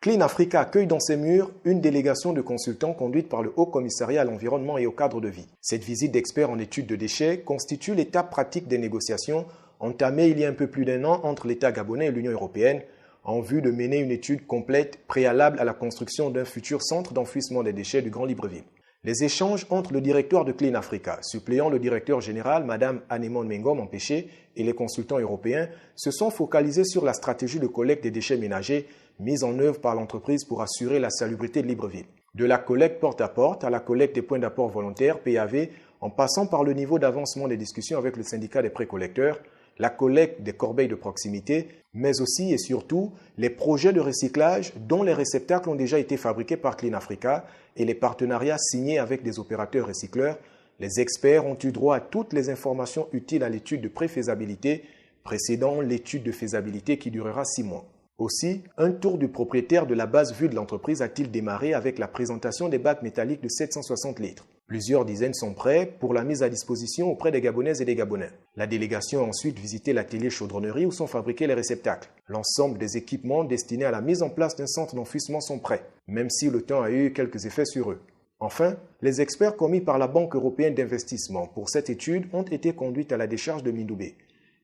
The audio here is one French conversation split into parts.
Clean Africa accueille dans ses murs une délégation de consultants conduite par le Haut Commissariat à l'environnement et au cadre de vie. Cette visite d'experts en études de déchets constitue l'étape pratique des négociations entamées il y a un peu plus d'un an entre l'État gabonais et l'Union européenne en vue de mener une étude complète préalable à la construction d'un futur centre d'enfouissement des déchets du Grand Libreville. Les échanges entre le directeur de Clean Africa, suppléant le directeur général, Mme Anémone Mengom Empêché, et les consultants européens se sont focalisés sur la stratégie de collecte des déchets ménagers mise en œuvre par l'entreprise pour assurer la salubrité de Libreville. De la collecte porte à la collecte des points d'apport volontaires, PAV, en passant par le niveau d'avancement des discussions avec le syndicat des précollecteurs, la collecte des corbeilles de proximité, mais aussi et surtout les projets de recyclage dont les réceptacles ont déjà été fabriqués par Clean Africa et les partenariats signés avec des opérateurs recycleurs, les experts ont eu droit à toutes les informations utiles à l'étude de préfaisabilité précédant l'étude de faisabilité qui durera 6 mois. Aussi, un tour du propriétaire de la base vue de l'entreprise a-t-il démarré avec la présentation des bacs métalliques de 760 litres. Plusieurs dizaines sont prêts pour la mise à disposition auprès des Gabonaises et des Gabonais. La délégation a ensuite visité l'atelier chaudronnerie où sont fabriqués les réceptacles. L'ensemble des équipements destinés à la mise en place d'un centre d'enfouissement sont prêts, même si le temps a eu quelques effets sur eux. Enfin, les experts commis par la Banque européenne d'investissement pour cette étude ont été conduits à la décharge de Mindoubé.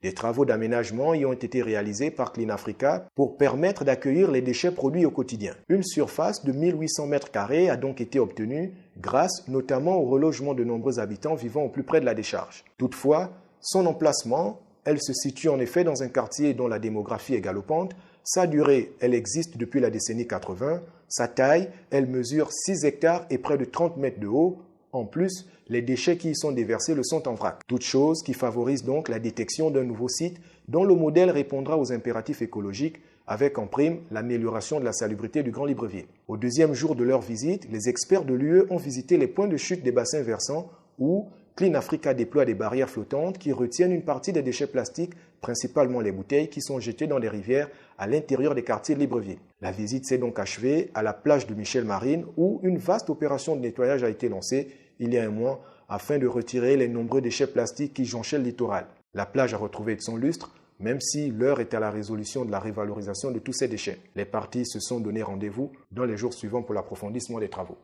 Des travaux d'aménagement y ont été réalisés par Clean Africa pour permettre d'accueillir les déchets produits au quotidien. Une surface de 1800 m² a donc été obtenue grâce notamment au relogement de nombreux habitants vivant au plus près de la décharge. Toutefois, son emplacement, elle se situe en effet dans un quartier dont la démographie est galopante. Sa durée, elle existe depuis la décennie 80. Sa taille, elle mesure 6 hectares et près de 30 mètres de haut. En plus, les déchets qui y sont déversés le sont en vrac. Toute chose qui favorise donc la détection d'un nouveau site dont le modèle répondra aux impératifs écologiques avec en prime l'amélioration de la salubrité du Grand Libreville. Au deuxième jour de leur visite, les experts de l'UE ont visité les points de chute des bassins versants où Clean Africa déploie des barrières flottantes qui retiennent une partie des déchets plastiques, principalement les bouteilles, qui sont jetées dans des rivières à l'intérieur des quartiers de Libreville. La visite s'est donc achevée à la plage de Michel Marine où une vaste opération de nettoyage a été lancée il y a un mois afin de retirer les nombreux déchets plastiques qui jonchaient le littoral. La plage a retrouvé de son lustre, même si l'heure est à la résolution de la révalorisation de tous ces déchets. Les parties se sont donné rendez-vous dans les jours suivants pour l'approfondissement des travaux.